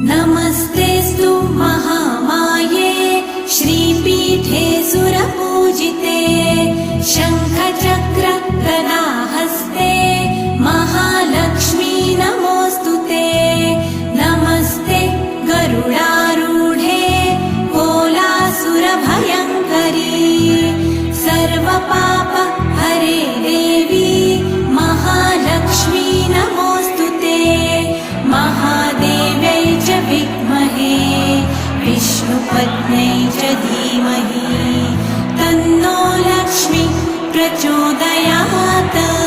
नमस्तेस्तु महामाये श्रीपीठे सुरपूजिते शङ्खचक्र गदाहस्ते महालक्ष्मी नमोऽस्तुते। नमस्ते गरुडारूढे कोलासुरभयङ्करी सर्वपाप हरे देवी महालक्ष्मी नमोऽस्तुते। महादेव्यै च विद्महे विष्णुपत्न्यै च धीमहि तन्नो लक्ष्मी प्रचोदयात्।